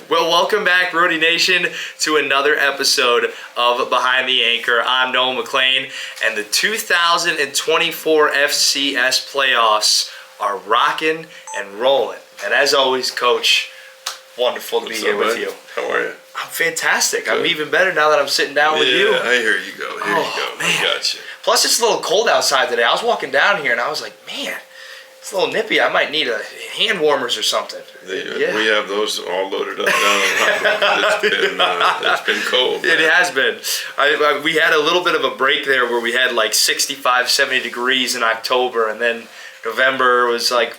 Well, welcome back, Rhody Nation, to another episode of Behind the Anchor. I'm Noah McLane, and the 2024 FCS playoffs are rocking and rolling. And as always, Coach, wonderful to be here with you. How are you? I'm fantastic. Good. I'm even better now that I'm sitting down with you. Yeah, I hear you go. Here you go. Man. I got you. Plus, it's a little cold outside today. I was walking down here, and I was like, man, it's a little nippy. I might need a hand warmers or something. Yeah. We have those all loaded up down on the It's been cold. It has been. We had a little bit of a break there where we had like 65, 70 degrees in October, and then November was like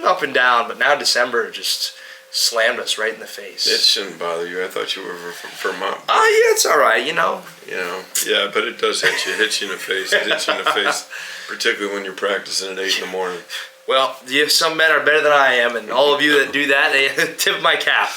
up and down, but now December just slammed us right in the face. It shouldn't bother you. I thought you were from Vermont. Oh, yeah, it's all right, you know. Yeah, but it does hit you. It hits you in the face. It hits you in the face, particularly when you're practicing at 8 in the morning. Well, some men are better than I am, and all of you that do that, they tip my cap.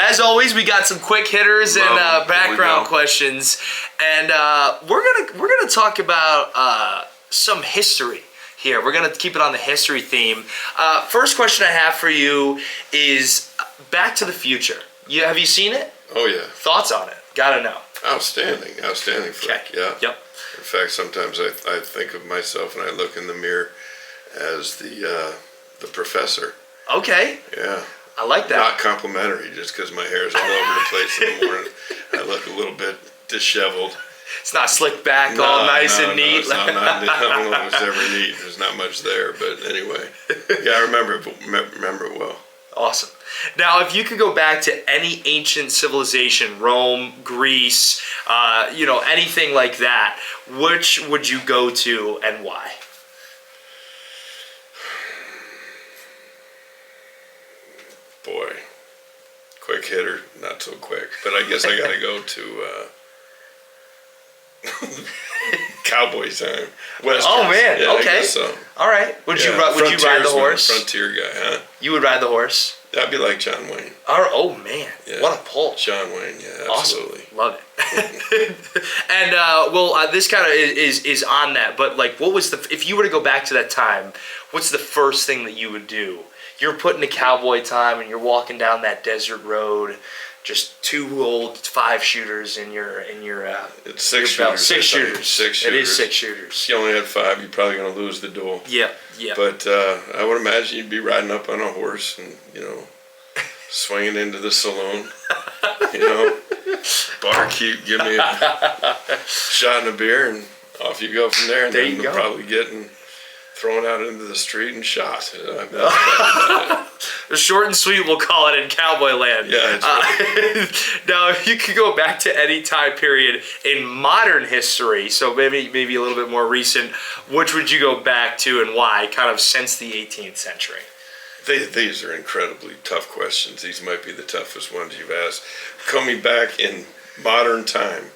As always, we got some quick hitters and background questions, and we're gonna talk about some history here. We're gonna keep it on the history theme. First question I have for you is Back to the Future. Have you seen it? Oh yeah. Thoughts on it? Gotta know. Outstanding flick. Yeah. Yep. In fact, sometimes I think of myself and I look in the mirror as the professor. Okay. Yeah. I like that. Not complimentary, just because my hair is all over the place in the morning. I look a little bit disheveled. It's not slicked back, all nice and neat. It's not, I don't know if it's ever neat. There's not much there, but anyway. Yeah, I remember it well. Awesome. Now, if you could go back to any ancient civilization, Rome, Greece, anything like that, which would you go to and why? Boy, quick hitter, not so quick. But I guess I got to go to cowboy time. Westerns. Oh man, yeah, okay. I guess so. All right. Would you ride the horse? Frontier guy, huh? You would ride the horse? That'd be like John Wayne. Oh man, yeah. What a pull. John Wayne, yeah, absolutely. Awesome. Love it. And this kind of is on that. But like, if you were to go back to that time, what's the first thing that you would do? You're putting a cowboy time and you're walking down that desert road, just two old 5-shooters in your it's 6 shooters. 6 shooters. 6 shooters. It is 6 shooters. If you only had 5, you're probably going to lose the duel. Yeah. But I would imagine you'd be riding up on a horse and, swinging into the saloon. Barkeep, give me a shot and a beer, and off you go from there. And then you'll probably get thrown out into the street and shot. Short and sweet, we'll call it in cowboy land. Yeah. Now, if you could go back to any time period in modern history, so maybe a little bit more recent, which would you go back to and why? Kind of since the 18th century. These are incredibly tough questions. These might be the toughest ones you've asked. Coming back in modern time,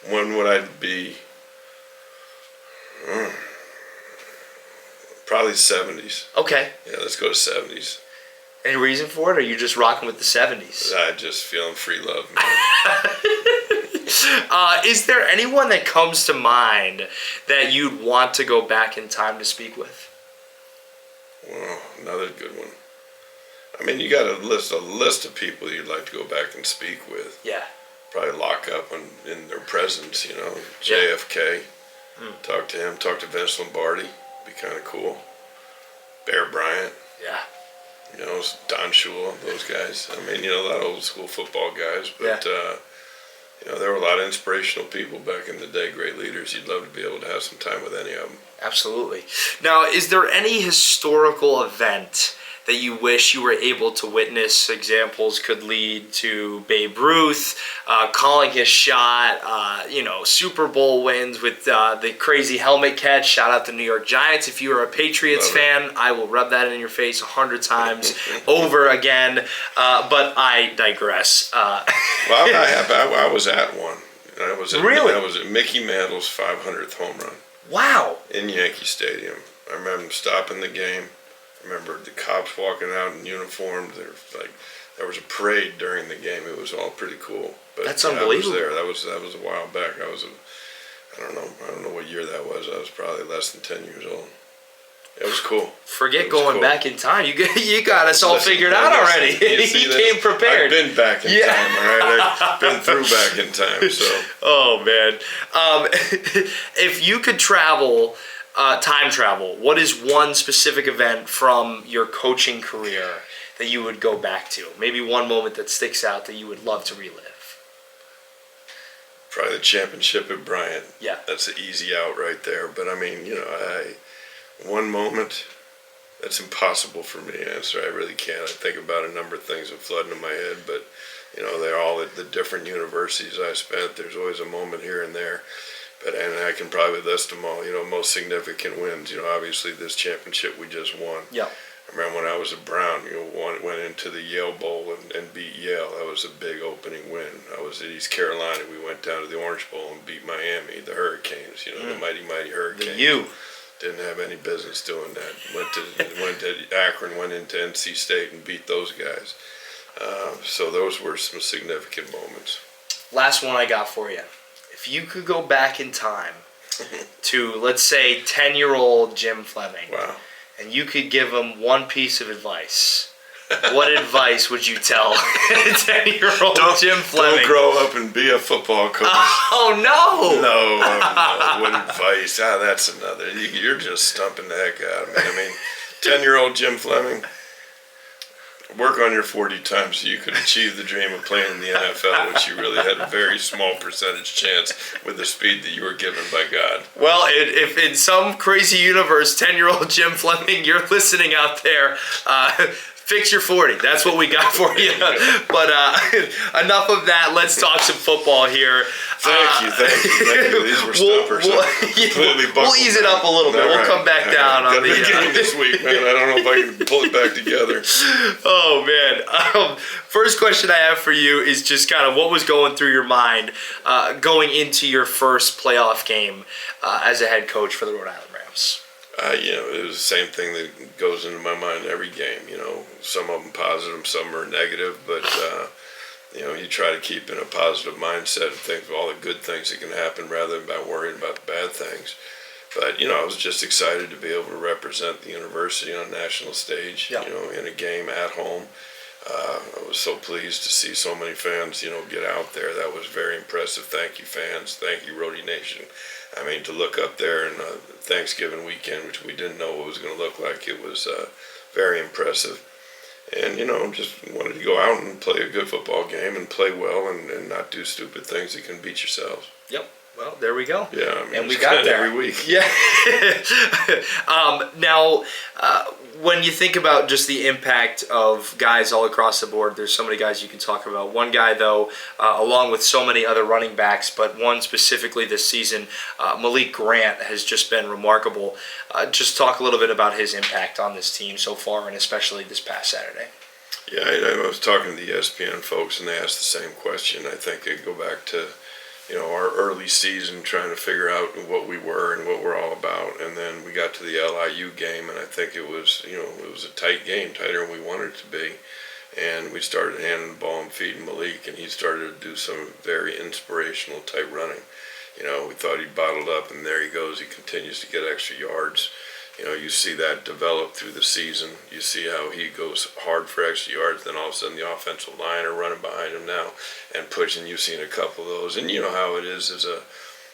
when would I be? Probably 70s. Okay. Yeah, let's go to 70s. Any reason for it, or are you just rocking with the 70s? I just feeling free love, man. Is there anyone that comes to mind that you'd want to go back in time to speak with? Well, another good one. I mean, you got a list of people you'd like to go back and speak with. Yeah. Probably lock up in their presence, JFK. Talk to him. Talk to Vince Lombardi. Be kind of cool. Bear Bryant. Yeah. Don Shula, those guys. I mean, a lot of old school football guys, but there were a lot of inspirational people back in the day, great leaders. You'd love to be able to have some time with any of them. Absolutely. Now, is there any historical event that you wish you were able to witness? Examples could lead to Babe Ruth calling his shot, Super Bowl wins with the crazy helmet catch. Shout out to New York Giants. If you are a Patriots fan, I will rub that in your face 100 times over again. But I digress. Well, I was at one. I was at Mickey Mantle's 500th home run. Wow. In Yankee Stadium. I remember stopping the game. I remember the cops walking out in uniform. There was a parade during the game. It was all pretty cool. But that's unbelievable. I was there. That was a while back. I don't know what year that was. I was probably less than 10 years old. It was cool. Forget going back in time. You got us all figured out already. He came prepared. I've been back in time, all right? I've been through back in time, so. Oh, man. If you could travel, time travel, what is one specific event from your coaching career that you would go back to? Maybe one moment that sticks out that you would love to relive. Probably the championship at Bryant. Yeah. That's an easy out right there. But, I mean, one moment, that's impossible for me to answer. I really can't. I think about a number of things that flood into my head, but, they're all at the different universities I spent. There's always a moment here and there. And I can probably list them all, most significant wins. Obviously this championship we just won. Yeah. I remember when I was at Brown, went into the Yale Bowl and beat Yale. That was a big opening win. I was at East Carolina. We went down to the Orange Bowl and beat Miami, the Hurricanes, the mighty, mighty Hurricanes. The U. Didn't have any business doing that. Went to Akron, went into NC State and beat those guys. So those were some significant moments. Last one I got for you. If you could go back in time to, let's say, 10-year-old Jim Fleming, wow, and you could give him one piece of advice, what advice would you tell 10-year-old Jim Fleming? Don't grow up and be a football coach. Oh, no! No, what advice? That's another. You're just stumping the heck out of me. I mean, 10-year-old Jim Fleming, work on your 40 times so you could achieve the dream of playing in the NFL, which you really had a very small percentage chance with the speed that you were given by God. Well, if in some crazy universe, 10-year-old Jim Fleming, you're listening out there, fix your 40. That's what we got for you. But enough of that. Let's talk some football here. Thank you. These were stoppers. We'll ease it up a little bit. We'll come back down on the game this week, man. I don't know if I can pull it back together. Oh, man. First question I have for you is just kind of what was going through your mind going into your first playoff game as a head coach for the Rhode Island Rams. It was the same thing that goes into my mind every game. Some of them positive, some are negative, but you try to keep in a positive mindset and think of all the good things that can happen rather than about worrying about the bad things. But I was just excited to be able to represent the university on a national stage. Yeah. In a game at home. I was so pleased to see so many fans, get out there. That was very impressive. Thank you, fans. Thank you, Rhody Nation. I mean, to look up there in Thanksgiving weekend, which we didn't know what it was going to look like, it was very impressive. And, just wanted to go out and play a good football game and play well and not do stupid things that can beat yourselves. Yep. Well, there we go. Yeah, I mean, and we got there every week. Yeah. Now, when you think about just the impact of guys all across the board, there's so many guys you can talk about. One guy, though, along with so many other running backs, but one specifically this season, Malik Grant, has just been remarkable. Just talk a little bit about his impact on this team so far, and especially this past Saturday. Yeah, I was talking to the ESPN folks, and they asked the same question. I think they go back to our early season, trying to figure out what we were and what we're all about. And then we got to the LIU game, and I think it was a tight game, tighter than we wanted it to be. And we started handing the ball and feeding Malik, and he started to do some very inspirational type running. We thought he'd bottled up, and there he goes. He continues to get extra yards. You see that develop through the season. You see how he goes hard for extra yards, then all of a sudden the offensive line are running behind him now and pushing. You've seen a couple of those. And you know how it is as a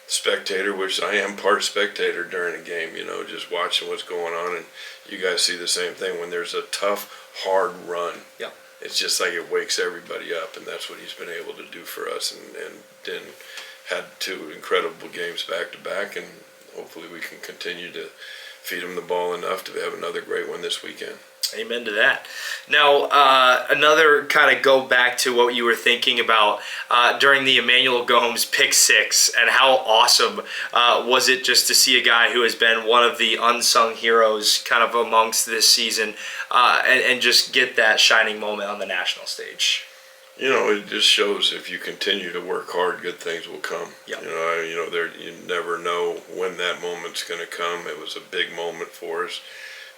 spectator, which I am part spectator during a game, just watching what's going on. And you guys see the same thing when there's a tough, hard run. Yeah. It's just like it wakes everybody up, and that's what he's been able to do for us. And then had 2 incredible games back to back, and hopefully we can continue to feed them the ball enough to have another great one this weekend. Amen to that. Now, another kind of go back to what you were thinking about during the Emmanuel Gomes pick six, and how awesome was it just to see a guy who has been one of the unsung heroes kind of amongst this season and just get that shining moment on the national stage. It just shows if you continue to work hard, good things will come. Yep. You never know when that moment's going to come. It was a big moment for us.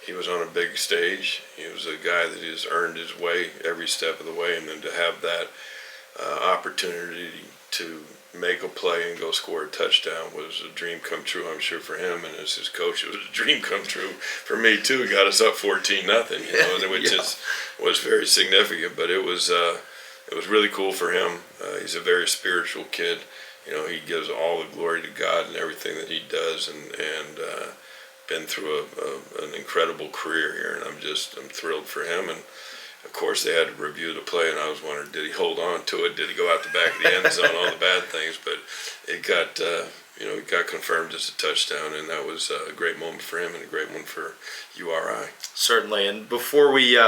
He was on a big stage. He was a guy that has earned his way every step of the way, and then to have that opportunity to make a play and go score a touchdown was a dream come true, I'm sure, for him. And as his coach, it was a dream come true for me too. He got us up 14-0, which was very significant. But it was really cool for him. He's a very spiritual kid. He gives all the glory to God and everything that he does, and been through an incredible career here, and I'm thrilled for him. And of course they had to review the play, and I was wondering, did he hold on to it? Did he go out the back of the end zone? All the bad things, but it got it got confirmed as a touchdown, and that was a great moment for him and a great one for URI. Certainly. And before we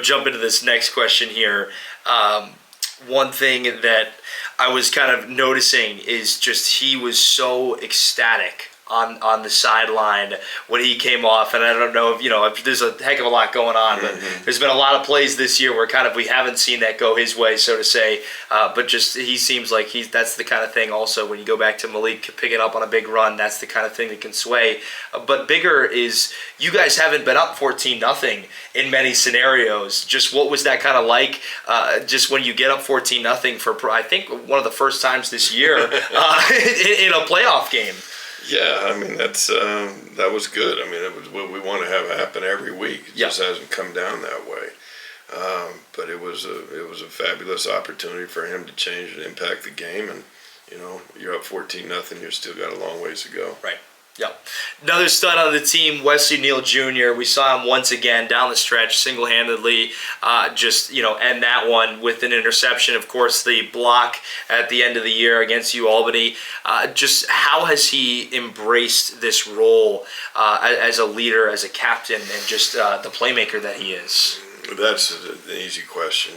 jump into this next question here, one thing that I was kind of noticing is just he was so ecstatic on the sideline when he came off. And I don't know if there's a heck of a lot going on, but there's been a lot of plays this year where kind of we haven't seen that go his way, so to say. But just he seems like that's the kind of thing also when you go back to Malik picking up on a big run, that's the kind of thing that can sway. But bigger is you guys haven't been up 14-0 in many scenarios. Just what was that kind of like just when you get up 14-0 for I think one of the first times this year in a playoff game? Yeah, I mean that was good. I mean, it was what we want to have happen every week. It just hasn't come down that way. But it was a fabulous opportunity for him to change and impact the game. And you're up 14-0. You've still got a long ways to go. Right. Yep. Another stud on the team, Wesley Neal Jr. We saw him once again down the stretch, single-handedly, end that one with an interception. Of course, the block at the end of the year against UAlbany. Just how has he embraced this role as a leader, as a captain, and just the playmaker that he is? That's an easy question.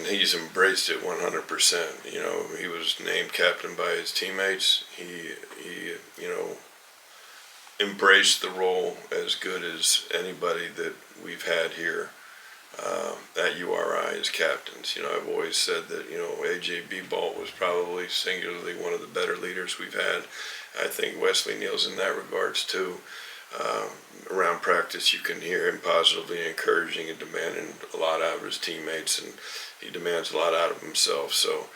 He's embraced it 100%. He was named captain by his teammates. He embraced the role as good as anybody that we've had here at URI as captains. I've always said that AJ Bebolt was probably singularly one of the better leaders we've had. I think Wesley Neal's in that regards too. Around practice you can hear him positively encouraging and demanding a lot out of his teammates, and he demands a lot out of himself. So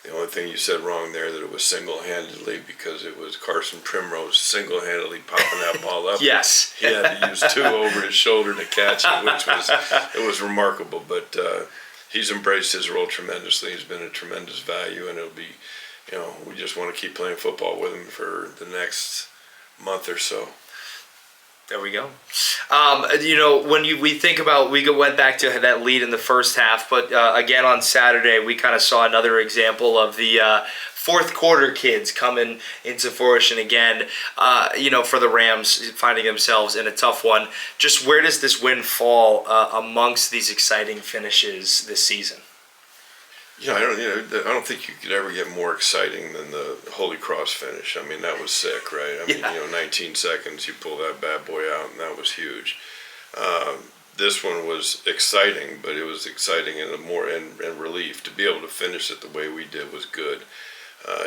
the only thing you said wrong there, that it was single-handedly, because it was Carson Primrose single-handedly popping that ball up. Yes. He had to use two over his shoulder to catch it, which was remarkable. But he's embraced his role tremendously. He's been a tremendous value, and it'll be, we just want to keep playing football with him for the next month or so. There we go. When we think about, we went back to that lead in the first half, but again on Saturday, we kind of saw another example of the fourth quarter kids coming into fruition again, for the Rams finding themselves in a tough one. Just where does this win fall amongst these exciting finishes this season? I don't think you could ever get more exciting than the Holy Cross finish. I mean, that was sick, right? 19 seconds, you pull that bad boy out, and that was huge. This one was exciting, but it was exciting in relief. To be able to finish it the way we did was good.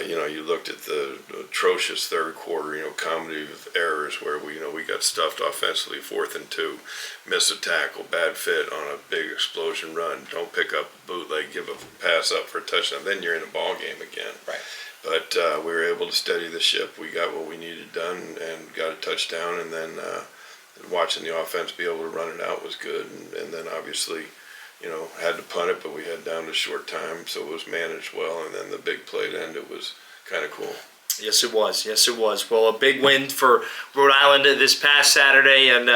You looked at the atrocious third quarter, comedy of errors where we got stuffed offensively, 4th and 2, miss a tackle, bad fit on a big explosion run, don't pick up a bootleg, give a pass up for a touchdown, then you're in a ball game again. Right. But we were able to steady the ship. We got what we needed done and got a touchdown, and then watching the offense be able to run it out was good, and then obviously had to punt it, but we had down to short time, so it was managed well, and then the big play to end it was kind of cool. Yes, it was. Yes, it was. Well, a big win for Rhode Island this past Saturday, and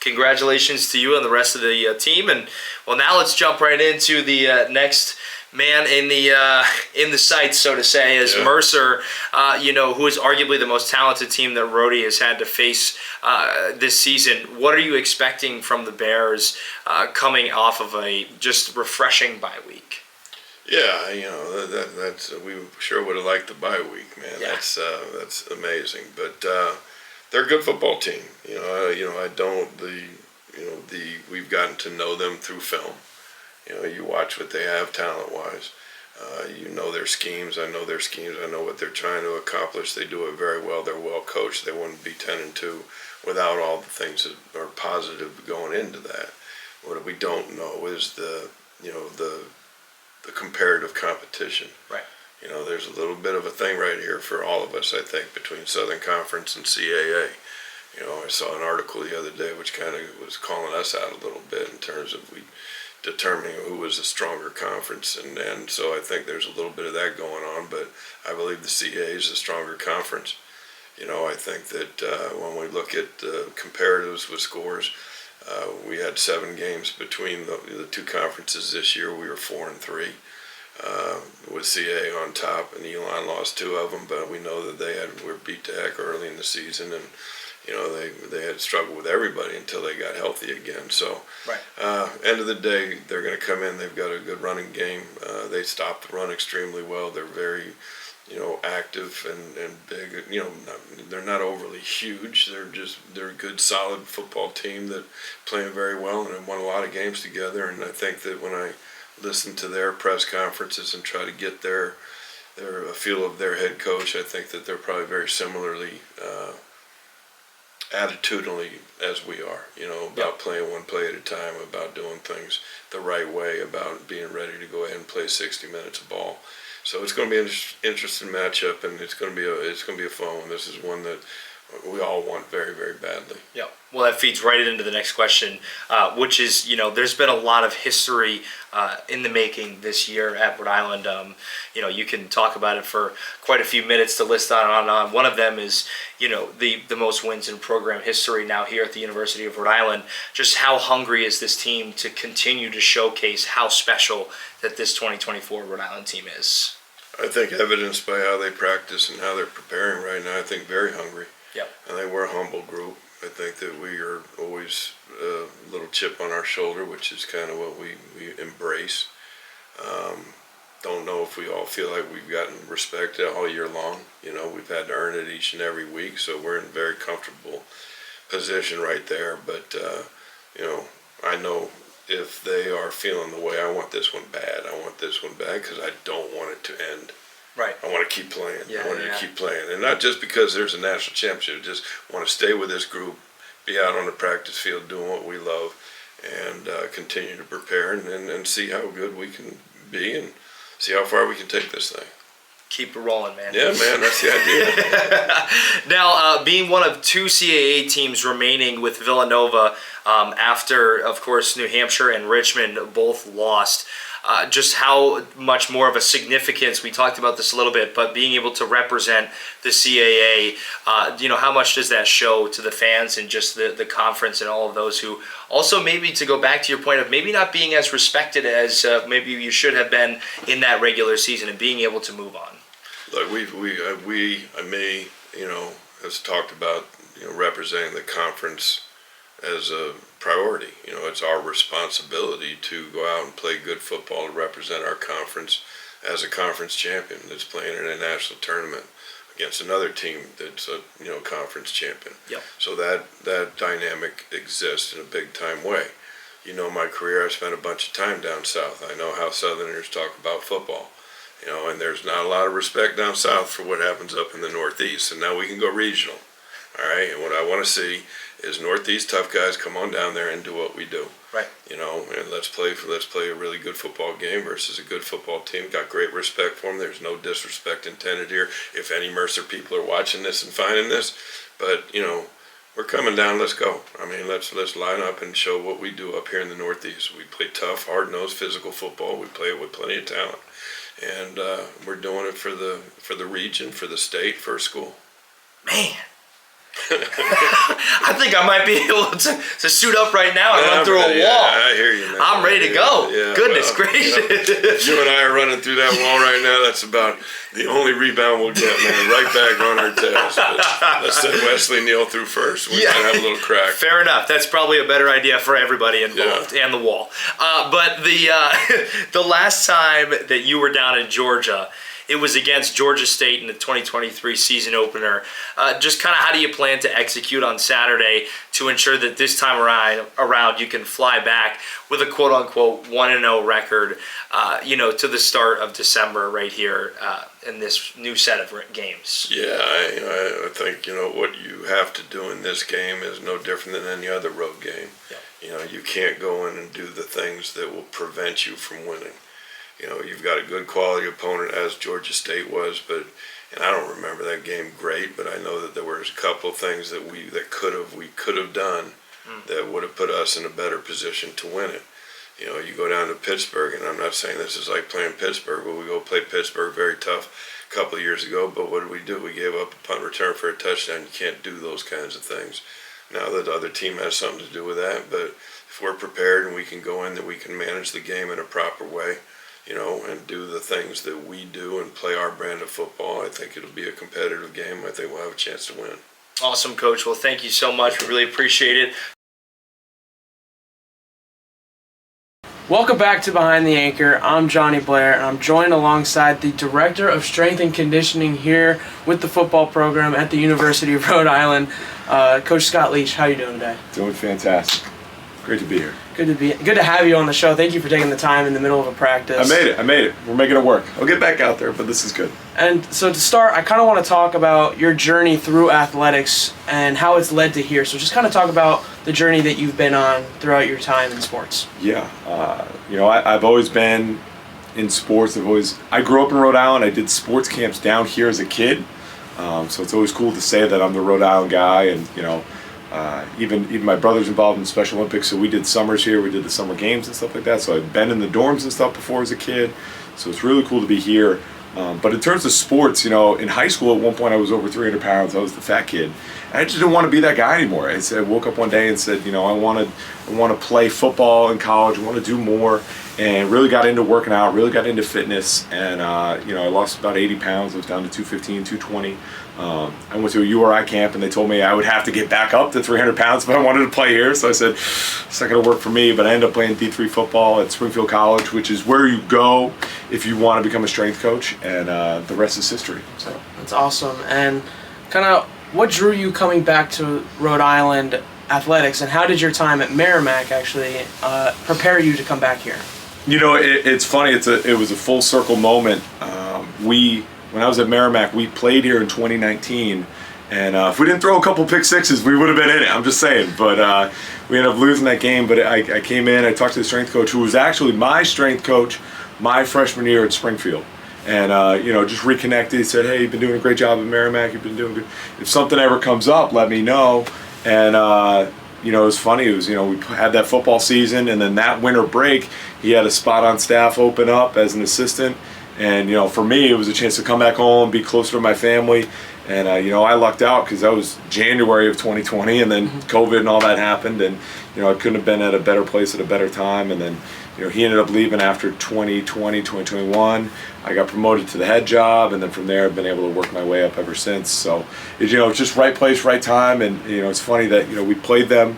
congratulations to you and the rest of the team. And well, now let's jump right into the next man in the sights, so to say, is Mercer, who is arguably the most talented team that Rhody has had to face this season. What are you expecting from the Bears coming off of a just refreshing bye week? Yeah, that's we sure would have liked the bye week, man. Yeah. That's amazing, but they're a good football team. We've gotten to know them through film. You watch what they have talent-wise. You know their schemes. I know their schemes. I know what they're trying to accomplish. They do it very well. They're well coached. They wouldn't be 10-2 without all the things that are positive going into that. What we don't know is the comparative competition. Right. There's a little bit of a thing right here for all of us, I think, between Southern Conference and CAA. I saw an article the other day which kind of was calling us out a little bit in terms of determining who was a stronger conference, and so I think there's a little bit of that going on, but I believe the CAA is a stronger conference. I think that when we look at comparatives with scores, we had 7 games between the two conferences this year. We were 4-3 with CAA on top, and Elon lost 2 of them, but we know that were beat to heck early in the season, and they had struggled with everybody until they got healthy again. So, end of the day, they're going to come in. They've got a good running game. They stop the run extremely well. They're very, active and big. They're not overly huge. They're a good, solid football team that playing very well and have won a lot of games together. And I think that when I listen to their press conferences and try to get their feel of their head coach, I think that they're probably very similarly attitudinally as we are, about playing one play at a time, about doing things the right way, about being ready to go ahead and play 60 minutes of ball. So it's going to be an interesting matchup, and it's going to be a fun one. This is one that we all want very, very badly. Yeah. Well, that feeds right into the next question, which is, there's been a lot of history in the making this year at Rhode Island. You can talk about it for quite a few minutes to list on and on. One of them is, the most wins in program history now here at the University of Rhode Island. Just how hungry is this team to continue to showcase how special that this 2024 Rhode Island team is? I think evidenced by how they practice and how they're preparing right now, I think very hungry. Yep. I think we're a humble group. I think that we are always a little chip on our shoulder, which is kind of what we embrace. Don't know if we all feel like we've gotten respect all year long. We've had to earn it each and every week, so we're in a very comfortable position right there. But, I know if they are feeling the way I want this one bad, because I don't want it to end. Right. I want to keep playing. Yeah, I want to keep playing. And not just because there's a national championship. I just want to stay with this group, be out on the practice field doing what we love, and continue to prepare and see how good we can be and see how far we can take this thing. Keep it rolling, man. Yeah, man, that's the idea. Now, being one of 2 CAA teams remaining with Villanova after, of course, New Hampshire and Richmond both lost, just how much more of a significance, we talked about this a little bit, but being able to represent the CAA, how much does that show to the fans and just the conference and all of those who also, maybe to go back to your point of maybe not being as respected as maybe you should have been in that regular season and being able to move on? Look, has talked about, representing the conference as a priority. It's our responsibility to go out and play good football to represent our conference as a conference champion that's playing in a national tournament against another team that's a conference champion. Yep. So that dynamic exists in a big time way. My career, I spent a bunch of time down south. I know how Southerners talk about football. And there's not a lot of respect down south for what happens up in the Northeast. And now we can go regional. All right, and what I want to see is Northeast tough guys come on down there and do what we do. Right. And let's play a really good football game versus a good football team. Got great respect for them. There's no disrespect intended here. If any Mercer people are watching this and finding this, but we're coming down. Let's go. Let's line up and show what we do up here in the Northeast. We play tough, hard-nosed, physical football. We play it with plenty of talent, and we're doing it for the region, for the state, for a school. Man. I think I might be able to suit up right now and run through a wall. I hear you, man. I'm ready to go. Yeah, Goodness gracious. You and I are running through that wall right now. That's about the only rebound we'll get, man. Right back on our tails. But let's let Wesley kneel through first. We might have a little crack. Fair enough. That's probably a better idea for everybody involved and the wall. But the last time that you were down in Georgia, it was against Georgia State in the 2023 season opener. Just kind of how do you plan to execute on Saturday to ensure that this time around you can fly back with a quote-unquote 1-0 record, to the start of December right here in this new set of games? Yeah, I think, what you have to do in this game is no different than any other road game. Yeah. You can't go in and do the things that will prevent you from winning. You've got a good quality opponent, as Georgia State was, and I don't remember that game great, but I know that there was a couple of things that we could have done that would have put us in a better position to win it. You go down to Pittsburgh, and I'm not saying this is like playing Pittsburgh, but we go play Pittsburgh very tough a couple of years ago, but what did we do? We gave up a punt return for a touchdown. You can't do those kinds of things. Now the other team has something to do with that, but if we're prepared and we can go in, then we can manage the game in a proper way, and do the things that we do and play our brand of football. I think it'll be a competitive game. I think we'll have a chance to win. Awesome, Coach. Well, thank you so much. We really appreciate it. Welcome back to Behind the Anchor. I'm Jonny Blair, and I'm joined alongside the Director of Strength and Conditioning here with the football program at the University of Rhode Island, Coach Scott Leech. How are you doing today? Doing fantastic. Great to be here. Good to have you on the show. Thank you for taking the time in the middle of a practice. I made it. We're making it work. I'll get back out there, but this is good. And so to start, I kind of want to talk about your journey through athletics and how it's led to here. So just kind of talk about the journey that you've been on throughout your time in sports. Yeah. I've always been in sports. I grew up in Rhode Island. I did sports camps down here as a kid. So it's always cool to say that I'm the Rhode Island guy, and even my brother's involved in Special Olympics, so we did summers here, we did the summer games and stuff like that, so I've been in the dorms and stuff before as a kid, so it's really cool to be here. But in terms of sports, in high school at one point I was over 300 pounds, I was the fat kid, and I just didn't want to be that guy anymore. I woke up one day and said, I want to play football in college, I want to do more, and really got into working out, really got into fitness, and I lost about 80 pounds, I was down to 215, 220. I went to a URI camp, and they told me I would have to get back up to 300 pounds if I wanted to play here. So I said, it's not going to work for me. But I ended up playing D3 football at Springfield College, which is where you go if you want to become a strength coach. And the rest is history. So that's awesome. And kind of what drew you coming back to Rhode Island athletics, and how did your time at Merrimack actually prepare you to come back here? It's funny. It was a full circle moment. When I was at Merrimack, we played here in 2019, and if we didn't throw a couple pick sixes, we would have been in it. I'm just saying. But we ended up losing that game. But I came in, I talked to the strength coach, who was actually my strength coach my freshman year at Springfield. And, just reconnected. He said, hey, you've been doing a great job at Merrimack. You've been doing good. If something ever comes up, let me know. And, it was funny. It was, we had that football season, and then that winter break, he had a spot on staff open up as an assistant. And, for me, it was a chance to come back home, be closer to my family. And, I lucked out because that was January of 2020, and then COVID and all that happened. And, I couldn't have been at a better place at a better time. And then, he ended up leaving after 2020, 2021. I got promoted to the head job, and then from there I've been able to work my way up ever since. So, it's just right place, right time. And, it's funny that, we played them.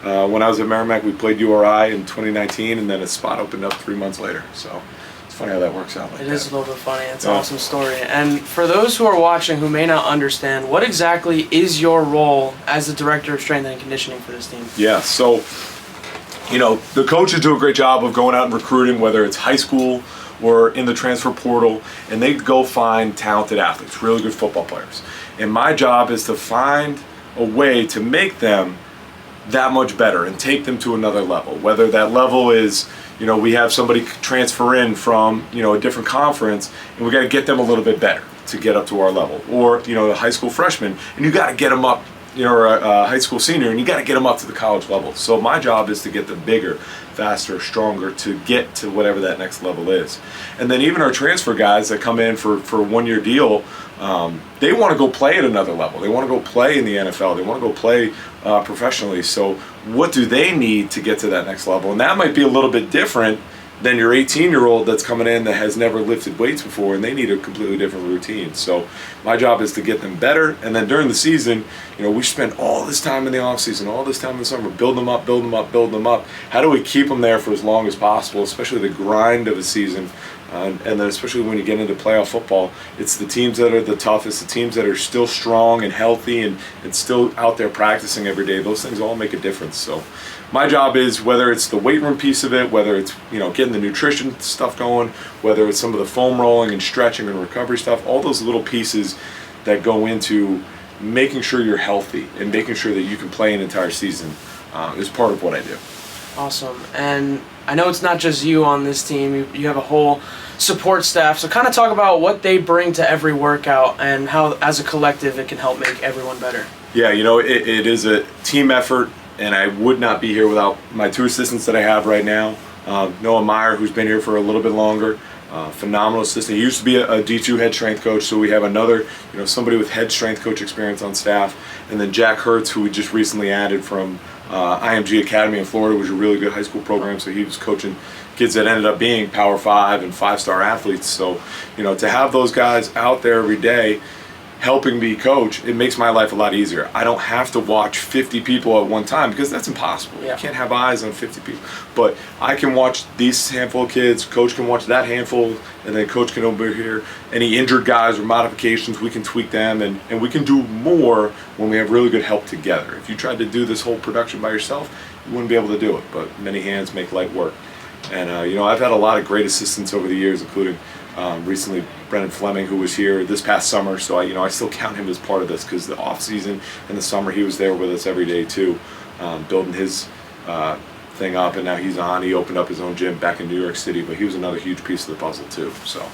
When I was at Merrimack, we played URI in 2019, and then a spot opened up 3 months later. So it's funny how that works out like that. It is a little bit funny. It's an awesome story. And for those who are watching who may not understand, what exactly is your role as the Director of Strength and Conditioning for this team? Yeah, so, the coaches do a great job of going out and recruiting, whether it's high school or in the transfer portal, and they go find talented athletes, really good football players. And my job is to find a way to make them that much better and take them to another level, whether that level is, we have somebody transfer in from, a different conference, and we got to get them a little bit better to get up to our level, or, a high school freshman, and you got to get them up or a high school senior, and you got to get them up to the college level. So my job is to get them bigger, faster, stronger, to get to whatever that next level is. And then even our transfer guys that come in for a 1-year deal, they want to go play at another level. They want to go play in the NFL. They want to go play professionally. So what do they need to get to that next level? And that might be a little bit different than your 18-year-old that's coming in that has never lifted weights before, and they need a completely different routine. So my job is to get them better, and then during the season, we spend all this time in the off season, all this time in the summer, build them up, build them up, build them up. How do we keep them there for as long as possible, especially the grind of a season? And then especially when you get into playoff football, it's the teams that are the toughest, the teams that are still strong and healthy and still out there practicing every day. Those things all make a difference. So my job is, whether it's the weight room piece of it, whether it's getting the nutrition stuff going, whether it's some of the foam rolling and stretching and recovery stuff, all those little pieces that go into making sure you're healthy and making sure that you can play an entire season is part of what I do. Awesome. And I know it's not just you on this team. You have a whole support staff. So kind of talk about what they bring to every workout and how, as a collective, it can help make everyone better. Yeah, it is a team effort, and I would not be here without my 2 assistants that I have right now. Noah Meyer, who's been here for a little bit longer, phenomenal assistant. He used to be a D2 head strength coach, so we have another, somebody with head strength coach experience on staff. And then Jack Hertz, who we just recently added from IMG Academy in Florida, which is a really good high school program. So he was coaching kids that ended up being Power 5 and 5-star athletes. So, to have those guys out there every day helping me coach, it makes my life a lot easier. I don't have to watch 50 people at one time, because that's impossible. Yeah. You can't have eyes on 50 people. But I can watch these handful of kids, coach can watch that handful, and then coach can over here. Any injured guys or modifications, we can tweak them, and we can do more when we have really good help together. If you tried to do this whole production by yourself, you wouldn't be able to do it, but many hands make light work. And I've had a lot of great assistants over the years, including recently Brendan Fleming, who was here this past summer. So I still count him as part of this, because the off season and the summer he was there with us every day too, building his thing up, and now he opened up his own gym back in New York City, but he was another huge piece of the puzzle too. So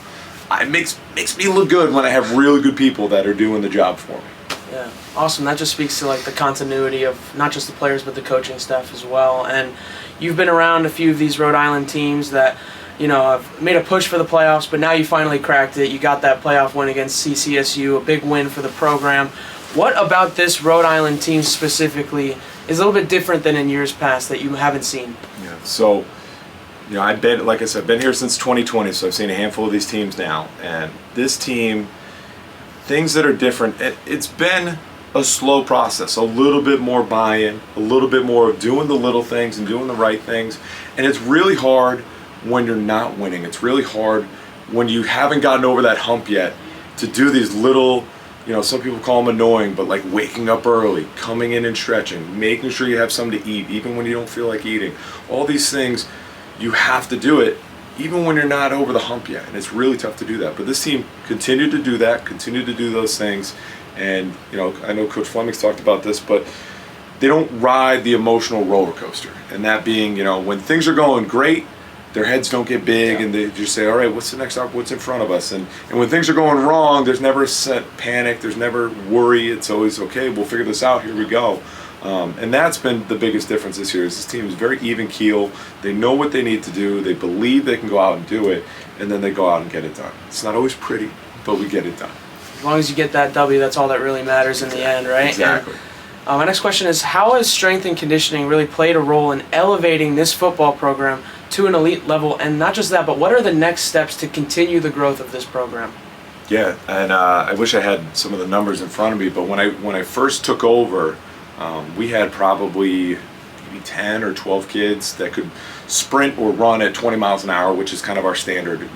it makes me look good when I have really good people that are doing the job for me. Yeah, awesome. That just speaks to the continuity of not just the players but the coaching staff as well. And you've been around a few of these Rhode Island teams that have made a push for the playoffs, but now you finally cracked it. You got that playoff win against CCSU, a big win for the program. What about this Rhode Island team specifically is a little bit different than in years past that you haven't seen? Yeah. So, I've been, like I said, been here since 2020, so I've seen a handful of these teams now. And this team, things that are different, it's been a slow process, a little bit more buy-in, a little bit more of doing the little things and doing the right things. And it's really hard when you're not winning. It's really hard when you haven't gotten over that hump yet to do these little, some people call them annoying, but like waking up early, coming in and stretching, making sure you have something to eat even when you don't feel like eating. All these things, you have to do it even when you're not over the hump yet, and it's really tough to do that. But this team continued to do that, continued to do those things. And I know Coach Fleming's talked about this, but they don't ride the emotional roller coaster. And that being, when things are going great, their heads don't get big, and they just say, all right, what's the next up? What's in front of us? And when things are going wrong, there's never a set panic. There's never worry. It's always, okay, we'll figure this out. Here we go. And that's been the biggest difference this year, is this team is very even keel. They know what they need to do. They believe they can go out and do it, and then they go out and get it done. It's not always pretty, but we get it done. As long as you get that W, that's all that really matters in the end, right? Exactly. And, my next question is, how has strength and conditioning really played a role in elevating this football program to an elite level? And not just that, but what are the next steps to continue the growth of this program? Yeah, and I wish I had some of the numbers in front of me, but when I first took over, we had probably maybe 10 or 12 kids that could sprint or run at 20 miles an hour, which is kind of our standard.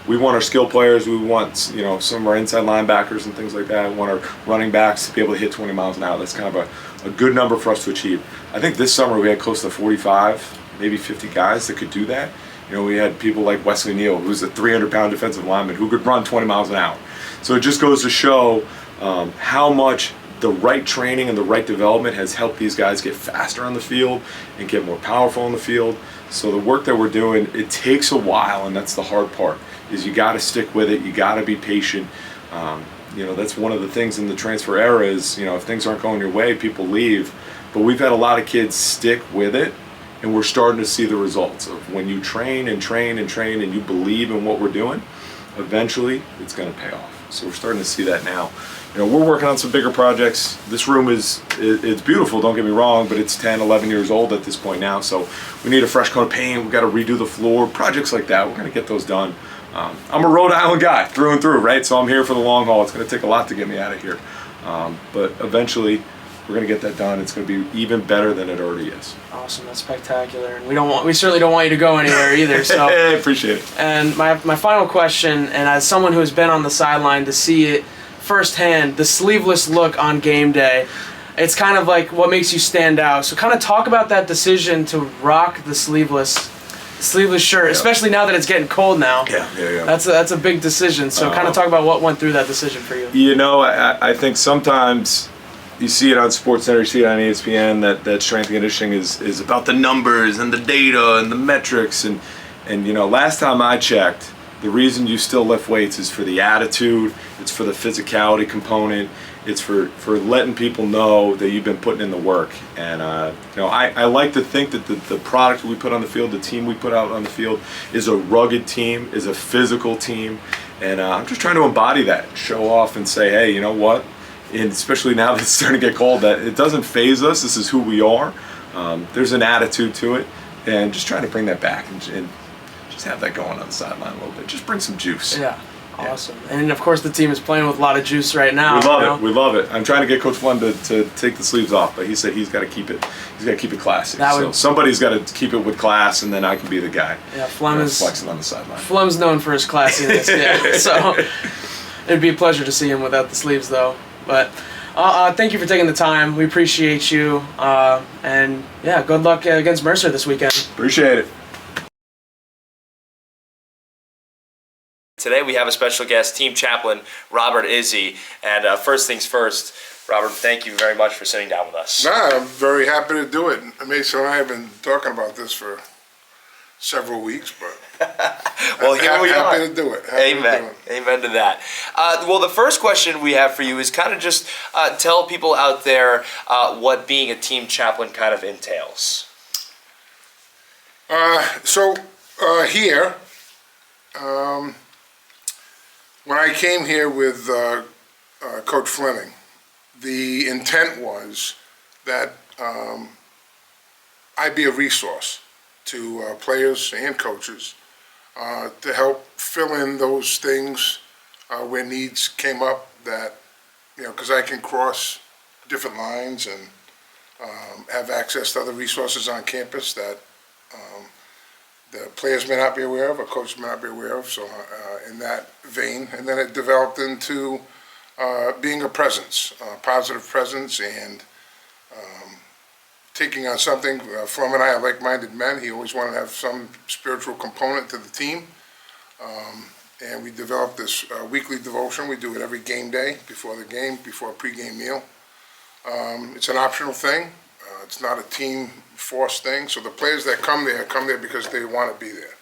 We want our skill players, we want some of our inside linebackers and things like that. We want our running backs to be able to hit 20 miles an hour. That's kind of a good number for us to achieve. I think this summer we had close to 45, maybe 50 guys that could do that. We had people like Wesley Neal, who's a 300-pound defensive lineman who could run 20 miles an hour. So it just goes to show how much the right training and the right development has helped these guys get faster on the field and get more powerful on the field. So the work that we're doing, it takes a while, and that's the hard part, is you got to stick with it. You got to be patient. That's one of the things in the transfer era is, if things aren't going your way, people leave. But we've had a lot of kids stick with it, and we're starting to see the results of when you train and train and train and you believe in what we're doing, eventually it's going to pay off. So we're starting to see that now. We're working on some bigger projects. This room it's beautiful, don't get me wrong, but it's 10, 11 years old at this point now. So we need a fresh coat of paint. We've got to redo the floor, projects like that. We're going to get those done. I'm a Rhode Island guy through and through, right? So I'm here for the long haul. It's going to take a lot to get me out of here. But eventually we're going to get that done. It's going to be even better than it already is. Awesome, that's spectacular. And we certainly don't want you to go anywhere either. So I appreciate it. And my final question, and as someone who has been on the sideline to see it firsthand, the sleeveless look on game day, it's kind of like what makes you stand out. So kind of talk about that decision to rock the sleeveless shirt, especially now that it's getting cold now. Yeah. That's a big decision. So kind of talk about what went through that decision for you. I think sometimes you see it on SportsCenter, you see it on ESPN, that strength and conditioning is about the numbers and the data and the metrics. And last time I checked, the reason you still lift weights is for the attitude, it's for the physicality component, it's for letting people know that you've been putting in the work. And I like to think that the product we put on the field, the team we put out on the field, is a rugged team, is a physical team. And I'm just trying to embody that, show off and say, hey, you know what? And especially now that it's starting to get cold, that it doesn't faze us. This is who we are. There's an attitude to it, and just trying to bring that back and just have that going on the sideline a little bit. Just bring some juice. Yeah, awesome. And of course, the team is playing with a lot of juice right now. We love it. I'm trying to get Coach Fleming to take the sleeves off, but he said he's got to keep it. He's got to keep it classy. So somebody's got to keep it with class, and then I can be the guy. Yeah, Fleming's flexing on the sideline. Fleming's known for his classiness. Yeah, so it'd be a pleasure to see him without the sleeves, though. But thank you for taking the time. We appreciate you. And yeah, good luck against Mercer this weekend. Appreciate it. Today we have a special guest, team chaplain, Robert Izzi. And first things first, Robert, thank you very much for sitting down with us. I'm very happy to do it. Mason and I have been talking about this for several weeks, but well, here we are. Happy to do it. Amen. Amen to that. Well, the first question we have for you is kind of just tell people out there what being a team chaplain kind of entails. Here, when I came here with Coach Fleming, the intent was that I'd be a resource to players and coaches to help fill in those things where needs came up that, because I can cross different lines and have access to other resources on campus that the players may not be aware of, or coaches may not be aware of. So in that vein, and then it developed into being a presence, a positive presence, and taking on something. Flem and I are like-minded men. He always wanted to have some spiritual component to the team. And we developed this weekly devotion. We do it every game day, before the game, before a pregame meal. It's an optional thing. It's not a team force thing. So the players that come there because they want to be there.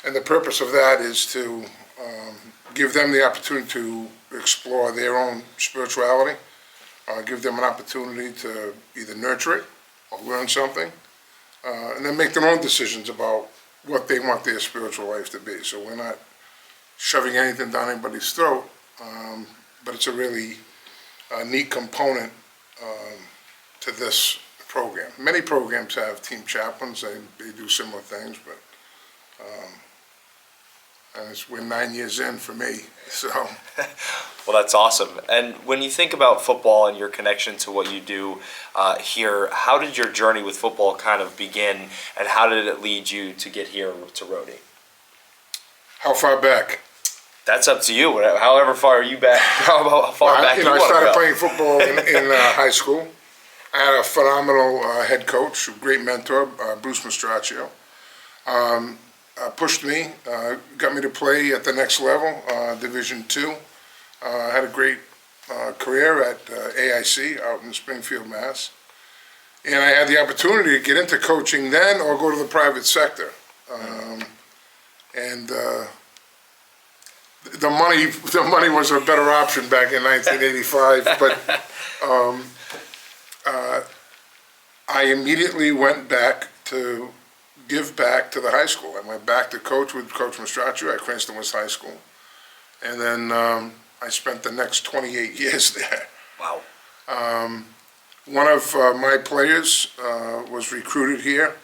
And the purpose of that is to give them the opportunity to explore their own spirituality, give them an opportunity to either nurture it or learn something, and then make their own decisions about what they want their spiritual life to be. So we're not shoving anything down anybody's throat, but it's a really neat component to this program. Many programs have team chaplains. They do similar things, but and we're 9 years in for me, so. Well, that's awesome. And when you think about football and your connection to what you do here, how did your journey with football kind of begin, and how did it lead you to get here to Rhody? How far back? That's up to you. However far you back, how far back you want to go. I started playing football in high school. I had a phenomenal head coach, a great mentor, Bruce Mastraccio. Pushed me, got me to play at the next level, Division II. Had a great career at AIC out in Springfield, Mass. And I had the opportunity to get into coaching then or go to the private sector. And the money was a better option back in 1985, but I immediately went back to give back to the high school. I went back to coach with Coach Mastraccio at Cranston West High School, and then I spent the next 28 years there. Wow. One of my players was recruited here,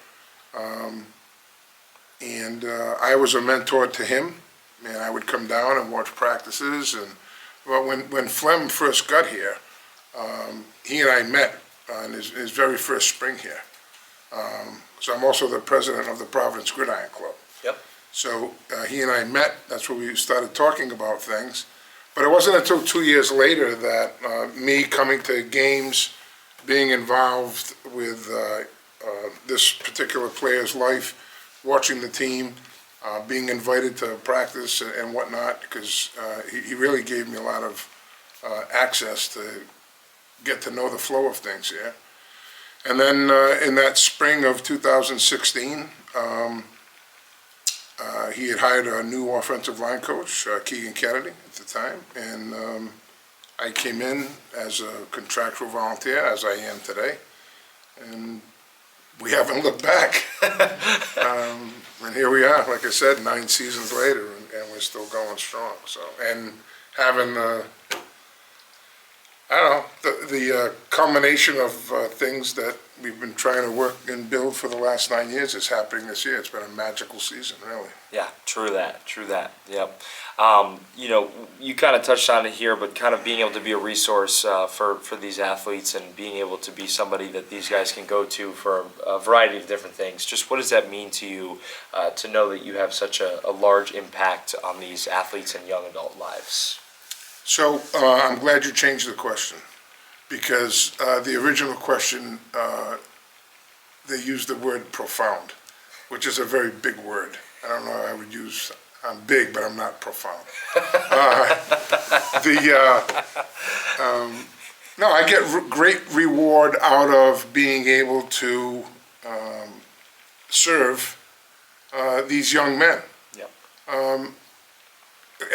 and I was a mentor to him, and I would come down and watch practices. And well, when Flem first got here, he and I met on his very first spring here. So I'm also the president of the Providence Gridiron Club. Yep. So he and I met. That's where we started talking about things. But it wasn't until 2 years later that me coming to games, being involved with this particular player's life, watching the team, being invited to practice and whatnot, because he really gave me a lot of access to get to know the flow of things here. And then in that spring of 2016, he had hired a new offensive line coach, Keegan Kennedy at the time, and I came in as a contractual volunteer, as I am today, and we haven't looked back. And here we are, like I said, 9 seasons later, and we're still going strong. So, and having the culmination of things that we've been trying to work and build for the last 9 years is happening this year. It's been a magical season, really. Yeah, true that. Yep. You kind of touched on it here, but kind of being able to be a resource for these athletes and being able to be somebody that these guys can go to for a variety of different things. Just what does that mean to you to know that you have such a large impact on these athletes and young adult lives? So I'm glad you changed the question, because the original question, they used the word profound, which is a very big word. I don't know how I would use, I'm big, but I'm not profound. No, I get great reward out of being able to serve these young men. Yep.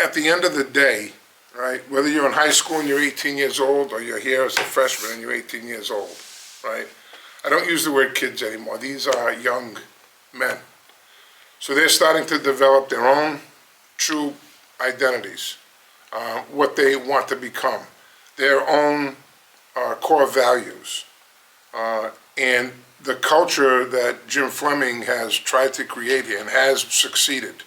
At the end of the day, right, whether you're in high school and you're 18 years old, or you're here as a freshman and you're 18 years old, right? I don't use the word kids anymore. These are young men. So they're starting to develop their own true identities, what they want to become, their own core values. And the culture that Jim Fleming has tried to create here and has succeeded,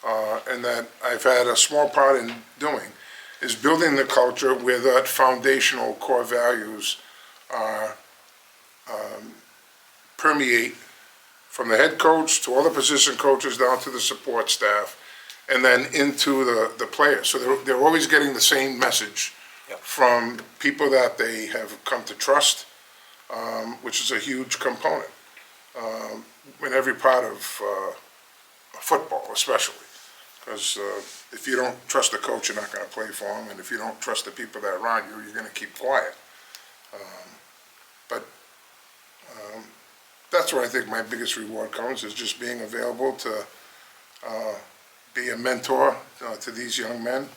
and that I've had a small part in doing, is building the culture where that foundational core values permeate from the head coach to all the position coaches down to the support staff, and then into the players. So they're always getting the same message. Yep. From people that they have come to trust, which is a huge component in every part of football, especially. Because if you don't trust the coach, you're not going to play for him, and if you don't trust the people that are around you, you're going to keep quiet. But that's where I think my biggest reward comes, is just being available to be a mentor to these young men.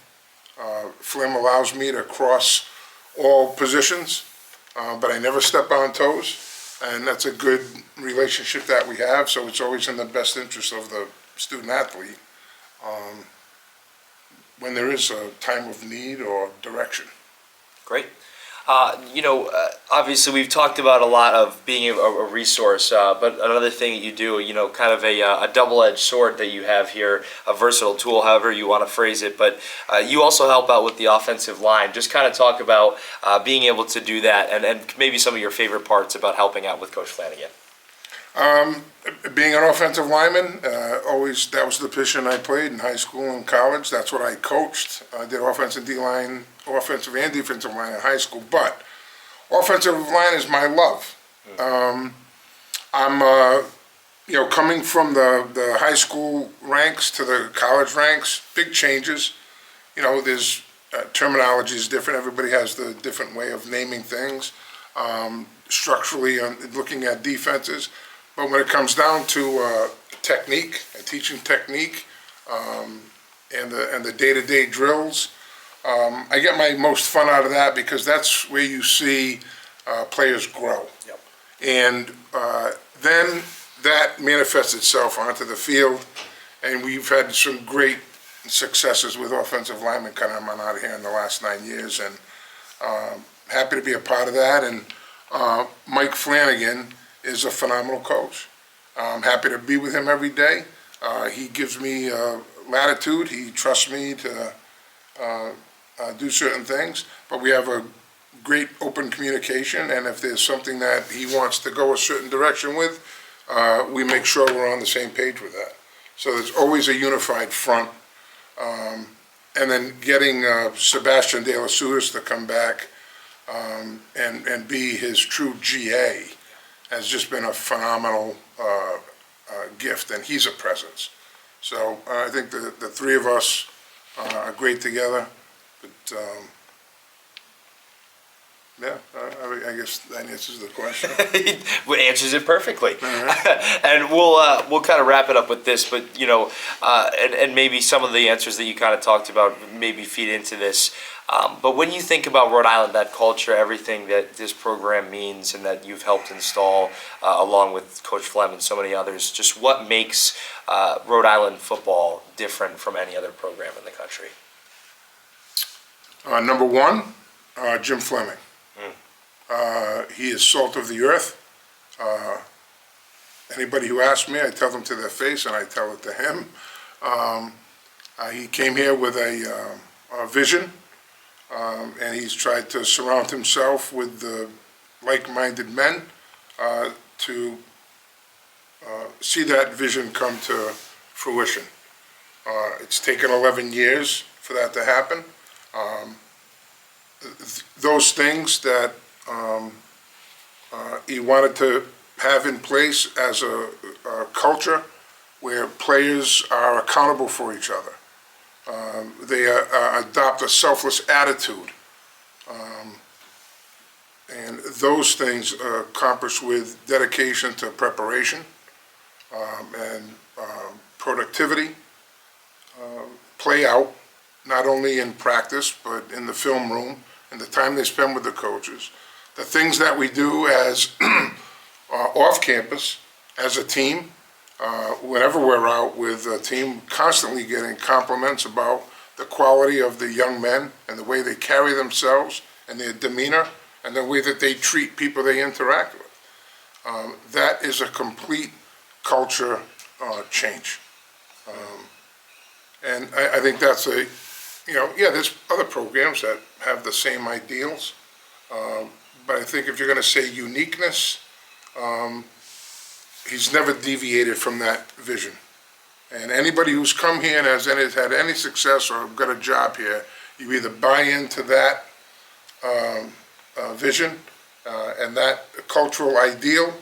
Flem allows me to cross all positions, but I never step on toes, and that's a good relationship that we have, so it's always in the best interest of the student-athlete when there is a time of need or direction. Great. Obviously we've talked about a lot of being a resource, but another thing that you do, kind of a double-edged sword that you have here, a versatile tool, however you want to phrase it, but you also help out with the offensive line. Just kind of talk about being able to do that, and maybe some of your favorite parts about helping out with Coach Flanagan. Being an offensive lineman, always, that was the position I played in high school and college. That's what I coached. I did offensive D-line, offensive and defensive line in high school, but offensive line is my love. I'm, coming from the high school ranks to the college ranks, big changes. There's terminology is different. Everybody has the different way of naming things. Structurally, looking at defenses. But when it comes down to technique and teaching technique, and the day-to-day drills. I get my most fun out of that because that's where you see players grow. Yep. And then that manifests itself onto the field, and we've had some great successes with offensive linemen coming out of here in the last 9 years, and happy to be a part of that. And Mike Flanagan is a phenomenal coach. I'm happy to be with him every day. He gives me latitude. He trusts me to do certain things, but we have a great open communication, and if there's something that he wants to go a certain direction with, we make sure we're on the same page with that. So there's always a unified front. And then getting Sebastian De La Sudas to come back and be his true GA has just been a phenomenal gift, and he's a presence. So I think the three of us are great together. But yeah, I guess that answers the question. It answers it perfectly. Right. And we'll kind of wrap it up with this, but and maybe some of the answers that you kind of talked about maybe feed into this. But when you think about Rhode Island, that culture, everything that this program means and that you've helped install, along with Coach Fleming and so many others, just what makes Rhode Island football different from any other program in the country? Number one, Jim Fleming. He is salt of the earth. Anybody who asks me, I tell them to their face, and I tell it to him. He came here with a vision, and he's tried to surround himself with like-minded men to see that vision come to fruition. It's taken 11 years for that to happen. Those things that he wanted to have in place as a culture where players are accountable for each other. They adopt a selfless attitude. And those things are accomplished with dedication to preparation and productivity, play out, not only in practice, but in the film room, and the time they spend with the coaches. The things that we do as off campus, as a team, whenever we're out with a team, constantly getting compliments about the quality of the young men and the way they carry themselves and their demeanor and the way that they treat people they interact with. That is a complete culture change. And I think that's there's other programs that have the same ideals, but I think if you're going to say uniqueness, he's never deviated from that vision. And anybody who's come here and has had any success or got a job here, you either buy into that vision and that cultural ideal,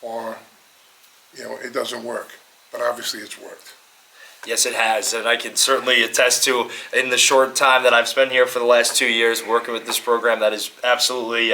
or it doesn't work. But obviously it's worked. Yes, it has, and I can certainly attest to, in the short time that I've spent here for the last 2 years working with this program, that is absolutely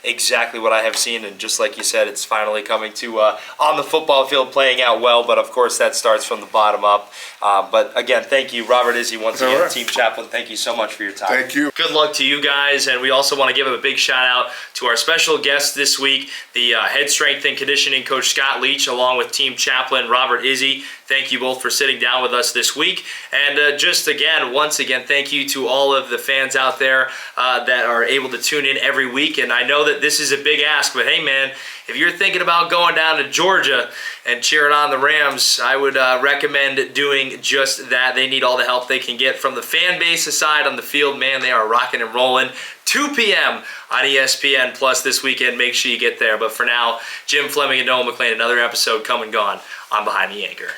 exactly what I have seen, and just like you said, it's finally coming to on the football field, playing out well, but of course that starts from the bottom up. But again, thank you, Robert, Izzi, once again, Team Chaplain, thank you so much for your time. Thank you. Good luck to you guys, and we also want to give a big shout out to our special guest this week, the head strength and conditioning coach Scott Leech, along with Team Chaplain Robert Izzi. Thank you both for sitting down with us this week. And once again, thank you to all of the fans out there that are able to tune in every week. And I know that this is a big ask, but hey man, if you're thinking about going down to Georgia and cheering on the Rams, I would recommend doing just that. They need all the help they can get from the fan base aside on the field. Man, they are rocking and rolling. 2 p.m. on ESPN Plus this weekend. Make sure you get there. But for now, Jim Fleming and Noah McLane, another episode come and gone on Behind the Anchor.